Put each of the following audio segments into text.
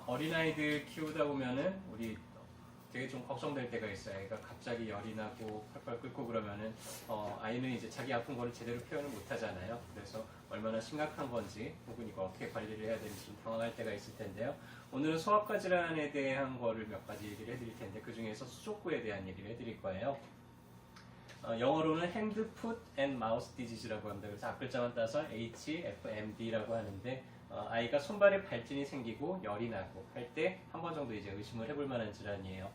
어린아이들 키우다 보면은 우리 되게 좀 걱정될 때가 있어요. 애가 갑자기 열이 나고 펄펄 끓고 그러면은 아이는 이제 자기 아픈 거를 제대로 표현을 못 하잖아요. 그래서 얼마나 심각한 건지 혹은 이거 어떻게 관리를 해야 되는지 좀 당황할 때가 있을 텐데요. 오늘은 소아과 질환에 대한 거를 몇 가지 얘기를 해드릴 텐데 그 중에서 수족구에 대한 얘기를 해드릴 거예요. 영어로는 Hand, Foot and Mouth Disease라고 합니다. 그래서 앞글자만 따서 HFMD라고 하는데 아이가 손발에 발진이 생기고 열이 나고 할 때 한 번 정도 이제 의심을 해볼 만한 질환이에요.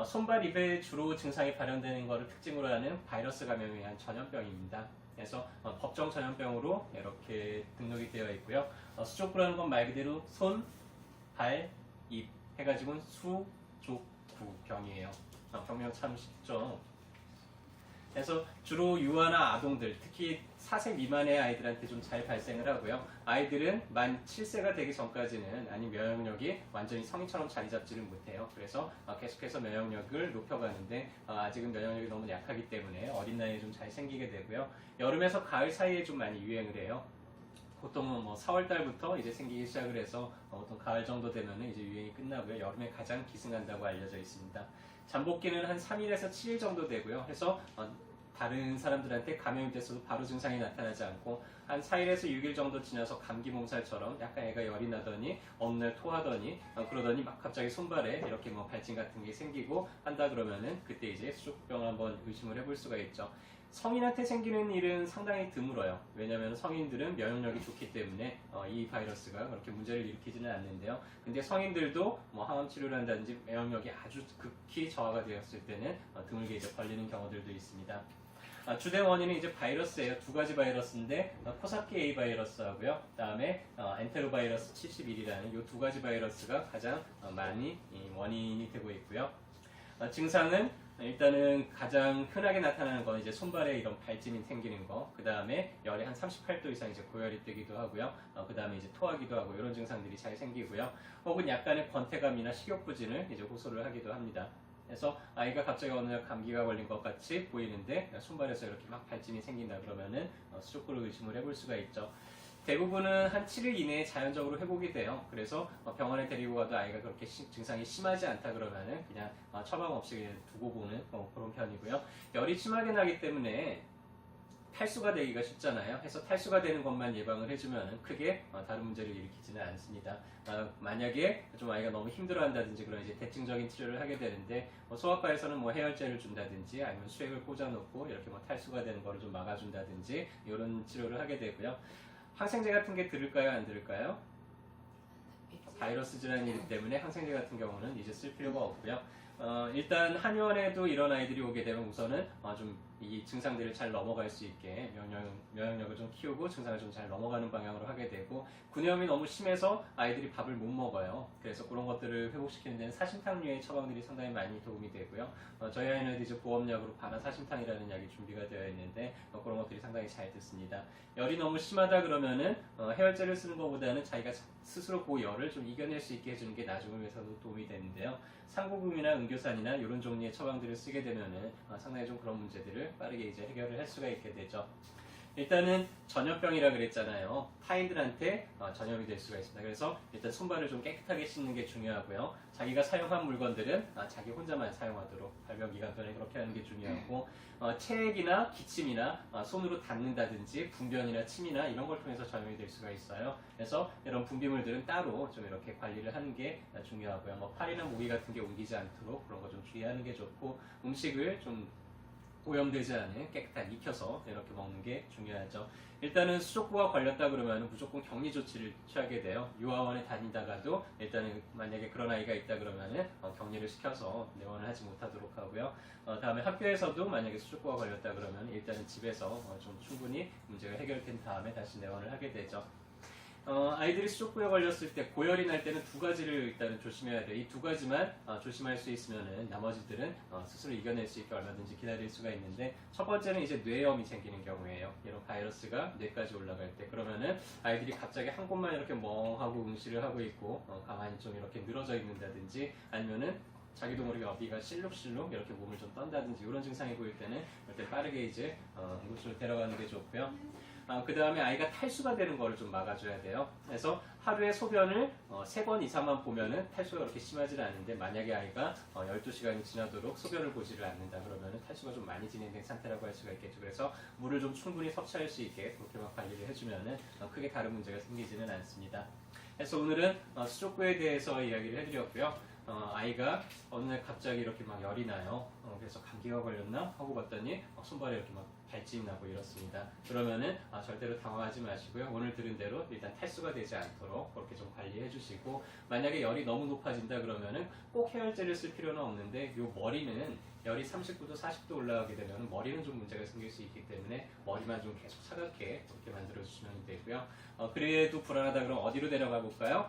손발, 입에 주로 증상이 발현되는 것을 특징으로 하는 바이러스 감염에 의한 전염병입니다. 그래서 법정 전염병으로 이렇게 등록이 되어 있고요. 수족구라는 건 말 그대로 손, 발, 입 해가지고는 수족구병이에요. 병명 참 쉽죠. 그래서 주로 유아나 아동들, 특히 4세 미만의 아이들한테 좀 잘 발생을 하고요. 아이들은 만 7세가 되기 전까지는 아니 면역력이 완전히 성인처럼 자리 잡지는 못해요. 그래서 계속해서 면역력을 높여가는데 아직은 면역력이 너무 약하기 때문에 어린 나이에 좀 잘 생기게 되고요. 여름에서 가을 사이에 좀 많이 유행을 해요. 보통은 뭐 4월 달부터 이제 생기기 시작을 해서 보통 가을 정도 되면은 이제 유행이 끝나고요. 여름에 가장 기승한다고 알려져 있습니다. 잠복기는 한 3일에서 7일 정도 되고요. 해서 다른 사람들한테 감염이 됐어도 바로 증상이 나타나지 않고 한 4일에서 6일 정도 지나서 감기 몸살처럼 약간 애가 열이 나더니 어느 날 토하더니 그러더니 막 갑자기 손발에 이렇게 뭐 발진 같은 게 생기고 한다 그러면은 그때 이제 수족병을 한번 의심을 해볼 수가 있죠. 성인한테 생기는 일은 상당히 드물어요. 왜냐하면 성인들은 면역력이 좋기 때문에 이 바이러스가 그렇게 문제를 일으키지는 않는데요. 근데 성인들도 뭐 항암 치료를 한다든지 면역력이 아주 극히 저하가 되었을 때는 드물게 이제 걸리는 경우들도 있습니다. 주된 원인은 이제 바이러스예요. 두 가지 바이러스인데 코사키 A 바이러스하고요. 그다음에 엔테로바이러스 71이라는 이 두 가지 바이러스가 가장 많이 원인이 되고 있고요. 증상은 일단은 가장 흔하게 나타나는 건 이제 손발에 이런 발진이 생기는 거, 그 다음에 열이 한 38도 이상 이제 고열이 뜨기도 하고요. 그 다음에 이제 토하기도 하고 이런 증상들이 잘 생기고요. 혹은 약간의 권태감이나 식욕부진을 이제 호소를 하기도 합니다. 그래서 아이가 갑자기 어느 날 감기가 걸린 것 같이 보이는데 손발에서 이렇게 막 발진이 생긴다 그러면은 수족구를 의심을 해볼 수가 있죠. 대부분은 한 7일 이내에 자연적으로 회복이 돼요. 그래서 병원에 데리고 가도 아이가 그렇게 증상이 심하지 않다 그러면은 그냥 처방 없이 그냥 두고 보는 그런 편이고요. 열이 심하게 나기 때문에 탈수가 되기가 쉽잖아요. 해서 탈수가 되는 것만 예방을 해주면 크게 다른 문제를 일으키지는 않습니다. 만약에 좀 아이가 너무 힘들어한다든지 그런 이제 대증적인 치료를 하게 되는데 소아과에서는 뭐 해열제를 준다든지 아니면 수액을 꽂아놓고 이렇게 뭐 탈수가 되는 거를 좀 막아준다든지 이런 치료를 하게 되고요. 항생제 같은 게 들을까요? 안 들을까요? 바이러스 질환이기 때문에 항생제 같은 경우는 이제 쓸 필요가 없고요. 일단 한의원에도 이런 아이들이 오게 되면 우선은 좀 이 증상들을 잘 넘어갈 수 있게 면역력을 좀 키우고 증상을 좀 잘 넘어가는 방향으로 하게 되고 군염이 너무 심해서 아이들이 밥을 못 먹어요. 그래서 그런 것들을 회복시키는 데는 사심탕류의 처방들이 상당히 많이 도움이 되고요. 저희 아이는 이제 보험약으로 바나사심탕이라는 약이 준비가 되어 있는데 그런 것들이 상당히 잘 듣습니다. 열이 너무 심하다 그러면은 해열제를 쓰는 것보다는 자기가 스스로 그 열을 좀 이겨낼 수 있게 해주는 게 나중을 위해서도 도움이 되는데요. 상고금이나 은교산이나 이런 종류의 처방들을 쓰게 되면은 상당히 좀 그런 문제들을 빠르게 이제 해결을 할 수가 있게 되죠. 일단은 전염병이라 그랬잖아요. 타인들한테 전염이 될 수가 있습니다. 그래서 일단 손발을 좀 깨끗하게 씻는 게 중요하고요. 자기가 사용한 물건들은 자기 혼자만 사용하도록 발병 기간 동안에 그렇게 하는 게 중요하고 체액이나 기침이나 손으로 닿는다든지 분변이나 침이나 이런 걸 통해서 전염이 될 수가 있어요. 그래서 이런 분비물들은 따로 좀 이렇게 관리를 하는 게 중요하고요. 뭐 팔이나 모기 같은 게 옮기지 않도록 그런 거 좀 주의하는 게 좋고 음식을 좀 오염되지 않은 깨끗하게 익혀서 이렇게 먹는 게 중요하죠. 일단은 수족구가 걸렸다 그러면 무조건 격리 조치를 취하게 돼요. 유아원에 다니다가도 일단은 만약에 그런 아이가 있다 그러면은 격리를 시켜서 내원을 하지 못하도록 하고요. 다음에 학교에서도 만약에 수족구가 걸렸다 그러면 일단은 집에서 좀 충분히 문제가 해결된 다음에 다시 내원을 하게 되죠. 아이들이 수족구에 걸렸을 때 고열이 날 때는 두 가지를 일단은 조심해야 돼요. 이 두 가지만 조심할 수 있으면은 나머지들은 스스로 이겨낼 수 있게 얼마든지 기다릴 수가 있는데 첫 번째는 이제 뇌염이 생기는 경우예요. 이런 바이러스가 뇌까지 올라갈 때 그러면은 아이들이 갑자기 한 곳만 이렇게 멍하고 응시를 하고 있고 가만히 좀 이렇게 늘어져 있는다든지 아니면은 자기도 모르게 어디가 실룩실룩 이렇게 몸을 좀 떤다든지 이런 증상이 보일 때는 일단 빠르게 이제 응급실로 데려가는 게 좋고요. 그 다음에 아이가 탈수가 되는 거를 좀 막아줘야 돼요. 그래서 하루에 소변을 3번 이상만 보면은 탈수가 그렇게 심하지 않은데, 만약에 아이가 12시간이 지나도록 소변을 보지를 않는다 그러면은 탈수가 좀 많이 진행된 상태라고 할 수가 있겠죠. 그래서 물을 좀 충분히 섭취할 수 있게 그렇게만 관리를 해주면은 크게 다른 문제가 생기지는 않습니다. 그래서 오늘은 수족구에 대해서 이야기를 해드렸고요. 아이가 어느 날 갑자기 이렇게 막 열이 나요. 그래서 감기가 걸렸나 하고 봤더니 손발에 이렇게 막 발진이 나고 이렇습니다. 그러면은 절대로 당황하지 마시고요. 오늘 들은 대로 일단 탈수가 되지 않도록 그렇게 좀 관리해 주시고, 만약에 열이 너무 높아진다 그러면은 꼭 해열제를 쓸 필요는 없는데, 요 머리는 열이 39도, 40도 올라가게 되면 머리는 좀 문제가 생길 수 있기 때문에 머리만 좀 계속 차갑게 그렇게 만들어 주시면 되고요. 그래도 불안하다 그러면 어디로 데려가 볼까요?